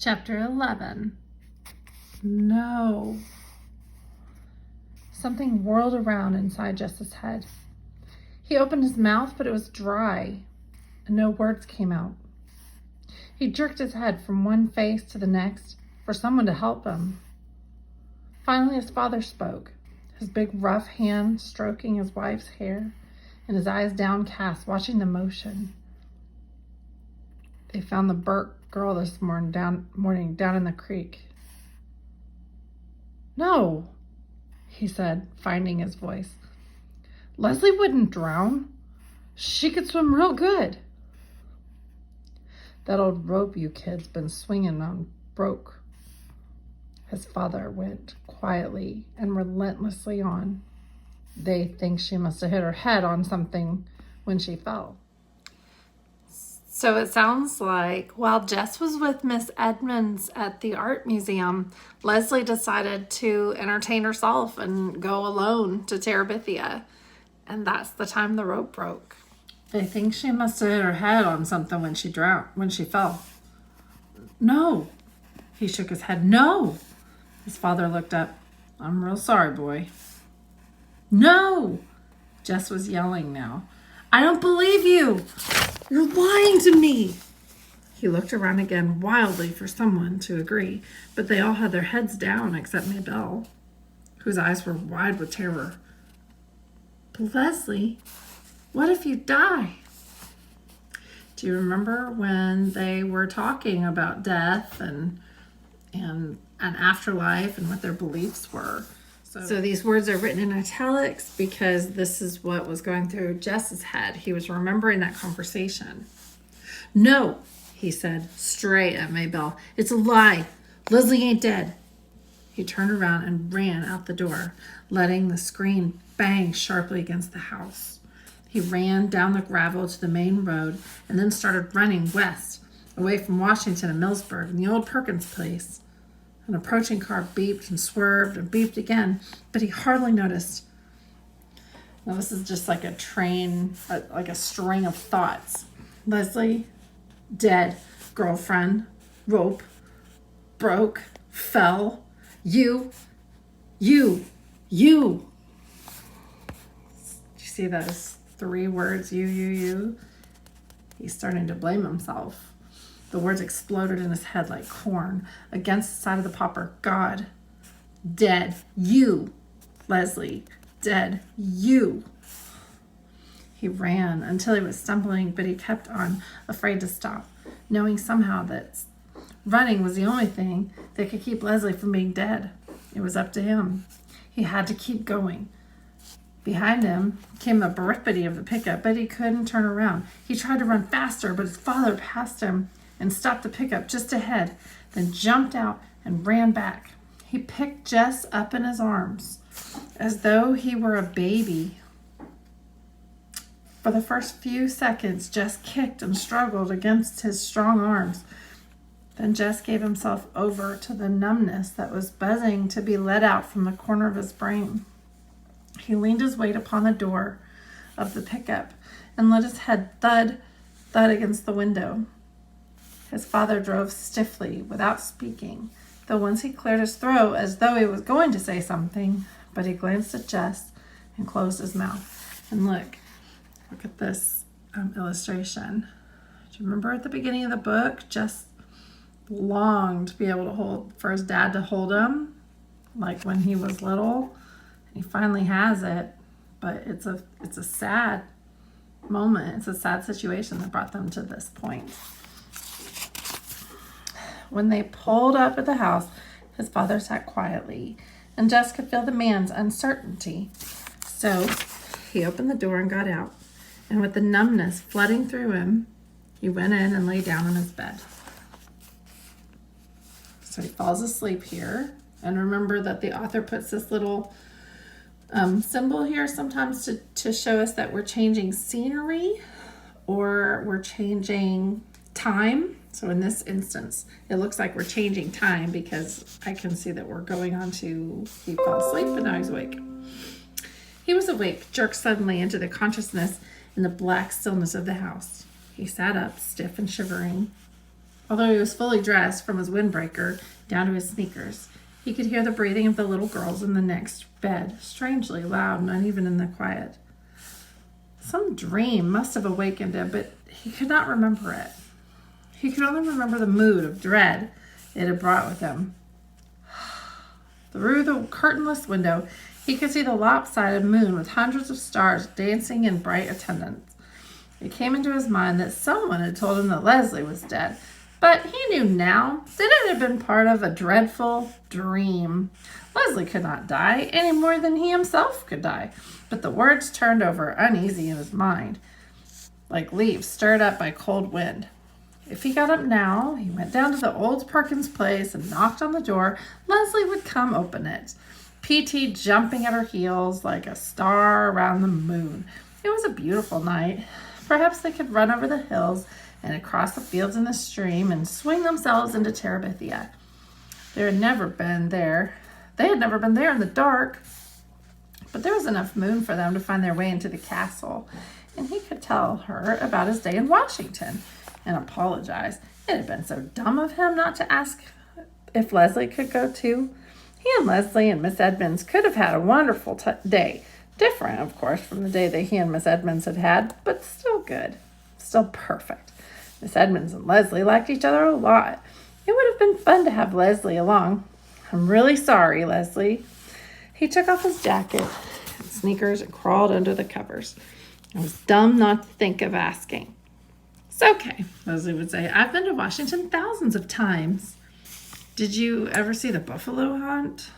Chapter 11. No. Something whirled around inside Jess's head. He opened his mouth, but it was dry, and no words came out. He jerked his head from one face to the next for someone to help him. Finally, his father spoke, his big rough hand stroking his wife's hair and his eyes downcast, watching the motion. They found the Burke girl this morning down in the creek. No, he said, finding his voice. Leslie wouldn't drown. She could swim real good. That old rope you kids been swinging on broke. His father went quietly and relentlessly on. They think she must have hit her head on something when she fell. So it sounds like while Jess was with Miss Edmonds at the art museum, Leslie decided to entertain herself and go alone to Terabithia. And that's the time the rope broke. They think she must have hit her head on something when she fell. No. He shook his head. No. His father looked up. I'm real sorry, boy. No. Jess was yelling now. I don't believe you. You're lying to me. He looked around again wildly for someone to agree, but they all had their heads down except Maybelle, whose eyes were wide with terror. But Leslie, what if you die? Do you remember when they were talking about death and an afterlife and what their beliefs were? So these words are written in italics because this is what was going through Jess's head. He was remembering that conversation. No, he said, straight at Maybelle. It's a lie. Leslie ain't dead. He turned around and ran out the door, letting the screen bang sharply against the house. He ran down the gravel to the main road and then started running west, away from Washington and Millsburg and the old Perkins place. An approaching car beeped and swerved and beeped again, but he hardly noticed. Now this is just like a train, like a string of thoughts. Leslie, dead, girlfriend, rope, broke, fell, you. Do you see those 3 words, you? He's starting to blame himself. The words exploded in his head like corn against the side of the popper. God, dead, you, Leslie, dead, you. He ran until he was stumbling, but he kept on, afraid to stop, knowing somehow that running was the only thing that could keep Leslie from being dead. It was up to him. He had to keep going. Behind him came the barricade of the pickup, but he couldn't turn around. He tried to run faster, but his father passed him and stopped the pickup just ahead, then jumped out and ran back. He picked Jess up in his arms as though he were a baby. For the first few seconds, Jess kicked and struggled against his strong arms. Then Jess gave himself over to the numbness that was buzzing to be let out from the corner of his brain. He leaned his weight upon the door of the pickup and let his head thud against the window. His father drove stiffly, without speaking, though once he cleared his throat as though he was going to say something, but he glanced at Jess and closed his mouth. And look at this illustration. Do you remember at the beginning of the book, Jess longed to be able for his dad to hold him, like when he was little. He finally has it, but it's a sad moment. It's a sad situation that brought them to this point. When they pulled up at the house, his father sat quietly, and Jess could feel the man's uncertainty. So he opened the door and got out, and with the numbness flooding through him, he went in and lay down on his bed. So he falls asleep here. And remember that the author puts this little symbol here sometimes to show us that we're changing scenery or we're changing time. So in this instance, it looks like we're changing time because I can see that we're going on to, he fell asleep, but now he's awake. He was awake, jerked suddenly into the consciousness in the black stillness of the house. He sat up, stiff and shivering. Although he was fully dressed from his windbreaker down to his sneakers, he could hear the breathing of the little girls in the next bed, strangely loud and uneven in the quiet. Some dream must have awakened him, but he could not remember it. He could only remember the mood of dread it had brought with him. Through the curtainless window, he could see the lopsided moon with hundreds of stars dancing in bright attendance. It came into his mind that someone had told him that Leslie was dead, but he knew now that it had been part of a dreadful dream. Leslie could not die any more than he himself could die, but the words turned over uneasy in his mind, like leaves stirred up by cold wind. If he got up now, he went down to the old Perkins place and knocked on the door, Leslie would come open it, P.T. jumping at her heels like a star around the moon. It was a beautiful night. Perhaps they could run over the hills and across the fields and the stream and swing themselves into Terabithia. They had never been there in the dark, but there was enough moon for them to find their way into the castle, and he could tell her about his day in Washington and apologize. It had been so dumb of him not to ask if Leslie could go too. He and Leslie and Miss Edmonds could have had a wonderful day. Different, of course, from the day that he and Miss Edmonds had had, but still good. Still perfect. Miss Edmonds and Leslie liked each other a lot. It would have been fun to have Leslie along. I'm really sorry, Leslie. He took off his jacket and sneakers and crawled under the covers. I was dumb not to think of asking. It's okay, Leslie would say. I've been to Washington thousands of times. Did you ever see the buffalo hunt?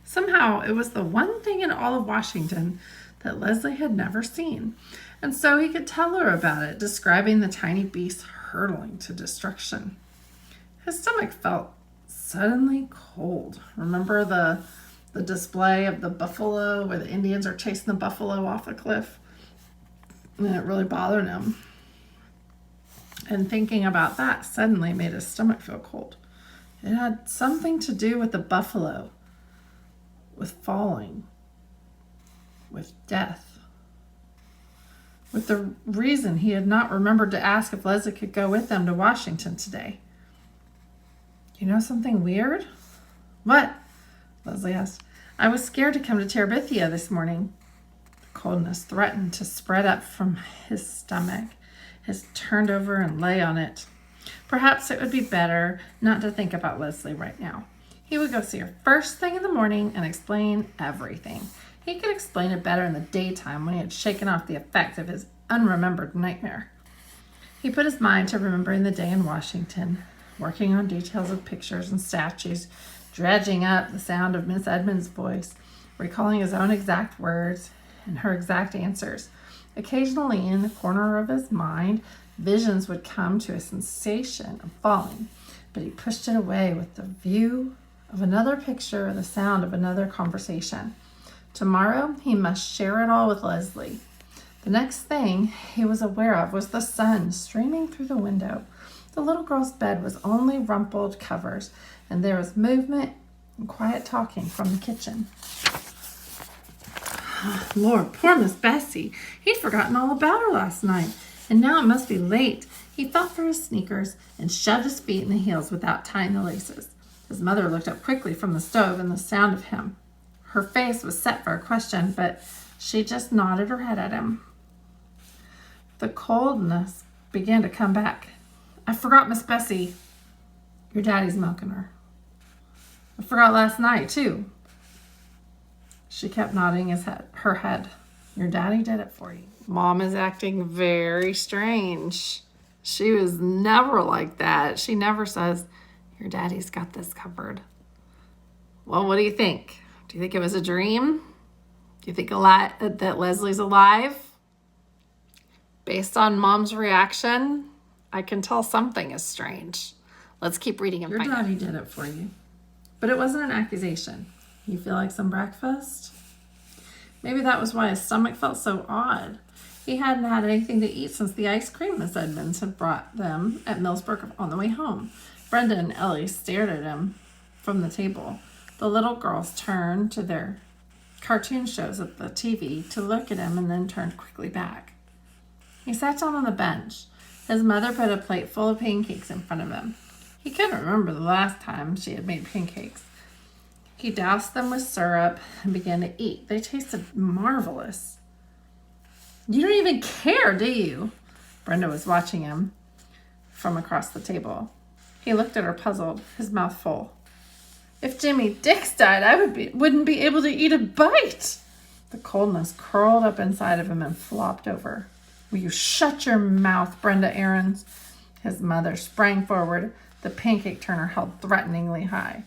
Somehow, it was the one thing in all of Washington that Leslie had never seen, and so he could tell her about it, describing the tiny beasts hurtling to destruction. His stomach felt suddenly cold. Remember the display of the buffalo where the Indians are chasing the buffalo off a cliff? And it really bothered him. And thinking about that suddenly made his stomach feel cold. It had something to do with the buffalo, with falling, with death, with the reason he had not remembered to ask if Leslie could go with them to Washington today. You know something weird? What? Leslie asked. I was scared to come to Terabithia this morning. The coldness threatened to spread up from his stomach. His turned over and lay on it. Perhaps it would be better not to think about Leslie right now. He would go see her first thing in the morning and explain everything. He could explain it better in the daytime when he had shaken off the effect of his unremembered nightmare. He put his mind to remembering the day in Washington, working on details of pictures and statues, dredging up the sound of Miss Edmonds' voice, recalling his own exact words and her exact answers. Occasionally, in the corner of his mind, visions would come to a sensation of falling, but he pushed it away with the view of another picture or the sound of another conversation. Tomorrow, he must share it all with Leslie. The next thing he was aware of was the sun streaming through the window. The little girl's bed was only rumpled covers, and there was movement and quiet talking from the kitchen. Lord, poor Miss Bessie. He'd forgotten all about her last night, and now it must be late. He felt for his sneakers and shoved his feet in the heels without tying the laces. His mother looked up quickly from the stove and the sound of him. Her face was set for a question, but she just nodded her head at him. The coldness began to come back. I forgot Miss Bessie. Your daddy's milking her. I forgot last night, too. She kept nodding her head. Your daddy did it for you. Mom is acting very strange. She was never like that. She never says, your daddy's got this covered. Well, what do you think? Do you think it was a dream? Do you think that Leslie's alive? Based on Mom's reaction, I can tell something is strange. Let's keep reading and Your find out. daddy did it for you. But it wasn't an accusation. You feel like some breakfast? Maybe that was why his stomach felt so odd. He hadn't had anything to eat since the ice cream Miss Edmonds had brought them at Millsburg on the way home. Brenda and Ellie stared at him from the table. The little girls turned to their cartoon shows at the TV to look at him and then turned quickly back. He sat down on the bench. His mother put a plate full of pancakes in front of him. He couldn't remember the last time she had made pancakes. He doused them with syrup and began to eat. They tasted marvelous. You don't even care, do you? Brenda was watching him from across the table. He looked at her puzzled, his mouth full. If Jimmy Dix died, I wouldn't be able to eat a bite. The coldness curled up inside of him and flopped over. Will you shut your mouth, Brenda Aarons? His mother sprang forward, the pancake turner held threateningly high.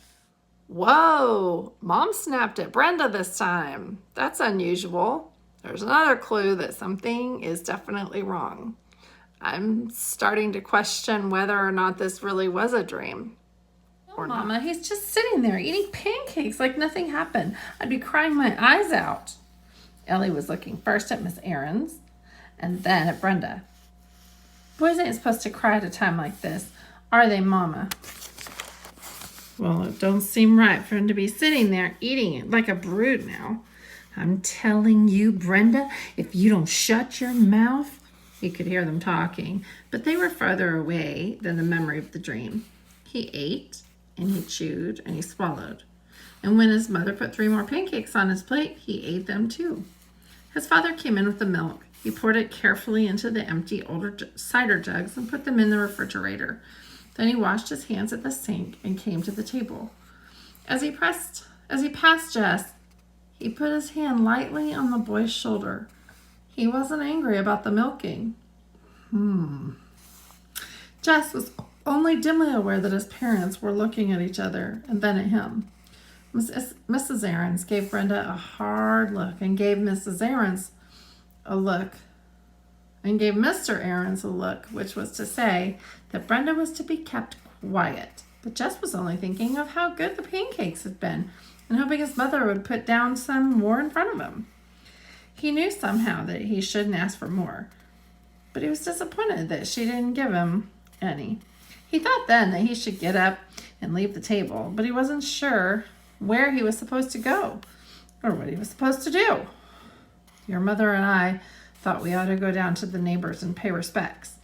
Whoa, Mom snapped at Brenda this time. That's unusual. There's another clue that something is definitely wrong. I'm starting to question whether or not this really was a dream. Or Mama, not. He's just sitting there eating pancakes like nothing happened. I'd be crying my eyes out. Ellie was looking first at Miss Aarons and then at Brenda. Boys ain't supposed to cry at a time like this, are they, Mama? Well, it don't seem right for him to be sitting there eating it like a brood now. I'm telling you, Brenda, if you don't shut your mouth. He could hear them talking, but they were farther away than the memory of the dream. He ate, and he chewed, and he swallowed. And when his mother put 3 more pancakes on his plate, he ate them too. His father came in with the milk. He poured it carefully into the empty older cider jugs and put them in the refrigerator. Then he washed his hands at the sink and came to the table. As he passed Jess, he put his hand lightly on the boy's shoulder. He wasn't angry about the milking. Jess was only dimly aware that his parents were looking at each other and then at him. Mrs. Aarons gave Brenda a hard look and gave Mrs. Aarons a look and gave Mr. Aarons a look, which was to say that Brenda was to be kept quiet. But Jess was only thinking of how good the pancakes had been and hoping his mother would put down some more in front of him. He knew somehow that he shouldn't ask for more, but he was disappointed that she didn't give him any. He thought then that he should get up and leave the table, but he wasn't sure where he was supposed to go or what he was supposed to do. Your mother and I thought we ought to go down to the neighbors and pay respects.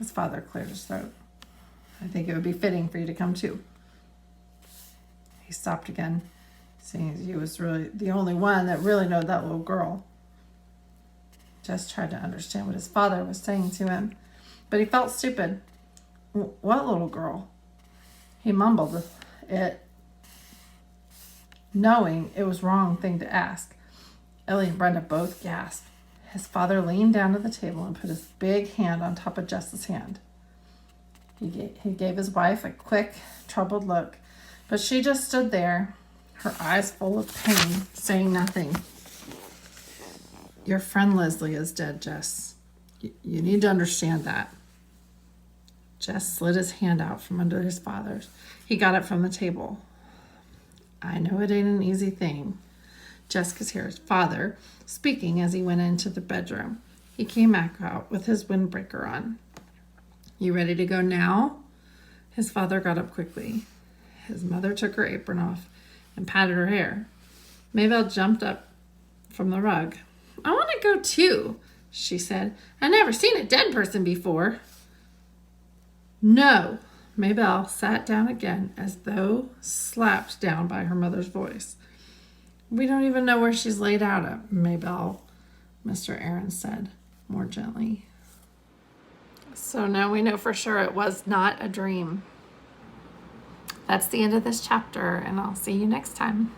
His father cleared his throat. I think it would be fitting for you to come too. He stopped again, seeing as he was really the only one that really knew that little girl. Jess tried to understand what his father was saying to him, but he felt stupid. What little girl? He mumbled it, knowing it was the wrong thing to ask. Ellie and Brenda both gasped. His father leaned down to the table and put his big hand on top of Jess's hand. He gave his wife a quick, troubled look, but she just stood there, her eyes full of pain, saying nothing. Your friend Leslie is dead, Jess. You need to understand that. Jess slid his hand out from under his father's. He got it from the table. I know it ain't an easy thing. Jess could hear his father speaking as he went into the bedroom. He came back out with his windbreaker on. You ready to go now? His father got up quickly. His mother took her apron off and patted her hair. Maybelle jumped up from the rug. I want to go too, she said. I've never seen a dead person before. No. Maybelle sat down again as though slapped down by her mother's voice. We don't even know where she's laid out at, Maybelle, Mr. Aarons said more gently. So now we know for sure it was not a dream. That's the end of this chapter, and I'll see you next time.